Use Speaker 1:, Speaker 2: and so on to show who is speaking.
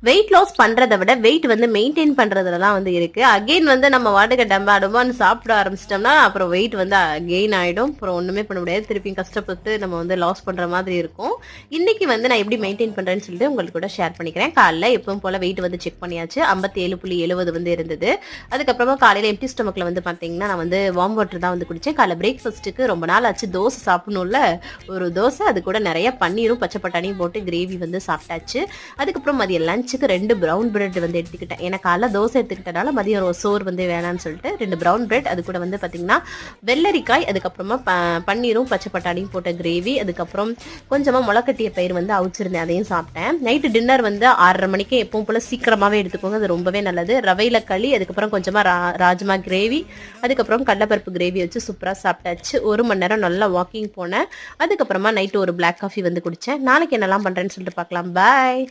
Speaker 1: Weight loss பண்றதை விட wait வந்து மெயின்டைன் பண்றதுல தான் வந்து இருக்கு. அகைன் வந்து நம்ம வாட்டுக்கு டம்பான்னு சாப்பிட ஆரம்பிச்சிட்டோம்னா அப்புறம் வெயிட் வந்து கெயின் ஆயிடும். அப்புறம் ஒண்ணுமே பண்ண முடியாது. திருப்பியும் கஷ்டப்பட்டு நம்ம வந்து லாஸ் பண்ற மாதிரி இருக்கும். இன்னைக்கு வந்து நான் எப்படி மெயின்டைன் பண்றேன்னு சொல்லிட்டு உங்களுக்கு கூட ஷேர் பண்ணிக்கிறேன். காலைல எப்பவும் போல வெயிட் வந்து செக் பண்ணியாச்சு. 57.70 வந்து இருந்தது. அதுக்கப்புறமா காலையில எம்டி ஸ்டொமக்ல வந்து பாத்தீங்கன்னா நான் வந்து வார்ம் வாட்டர் தான் வந்து குடிச்சேன். காலைல பிரேக்ஃபாஸ்ட்டுக்கு ரொம்ப நாள் ஆச்சு தோசை சாப்பிடணும்ல, ஒரு தோசை அது கூட நிறைய பன்னீரும் பச்சை பட்டாணியும் போட்டு கிரேவி வந்து சாப்பிட்டாச்சு. அதுக்கப்புறம் மதியம் லஞ்சுக்கு 2 ப்ரௌன் பிரெட் வந்து எடுத்துக்கிட்டேன். ஏன்னா காலைல தோசை எடுத்துக்கிட்டனால மதியம் ஒரு சோறு வந்து வேணாம்னு சொல்லிட்டு 2 ப்ரௌன் பிரெட், அது கூட வந்து பார்த்தீங்கன்னா வெள்ளரிக்காய், அதுக்கப்புறமா பன்னீரும் பச்சை பட்டாணியும் போட்ட கிரேவி, அதுக்கப்புறம் கொஞ்சமாக முளைக்கட்டிய பயிர் வந்து அவிச்சிருந்தேன், அதையும் சாப்பிட்டேன். நைட்டு டின்னர் வந்து 6:30 மணிக்கு எப்பவும் போல் சீக்கிரமாகவே எடுத்துக்கோங்க, அது ரொம்பவே நல்லது. ரவையில் களி, அதுக்கப்புறம் கொஞ்சமாக ராஜ்மா கிரேவி, அதுக்கப்புறம் கடலைப்பருப்பு கிரேவி வச்சு சூப்பராக சாப்பிட்டாச்சு. 1 மணி நேரம் நல்லா வாக்கிங் போனேன். அதுக்கப்புறமா நைட்டு ஒரு பிளாக் காஃபி வந்து குடித்தேன். நாளைக்கு என்னெல்லாம் பண்ணுறேன்னு சொல்லிட்டு பார்க்கலாம். பாய்.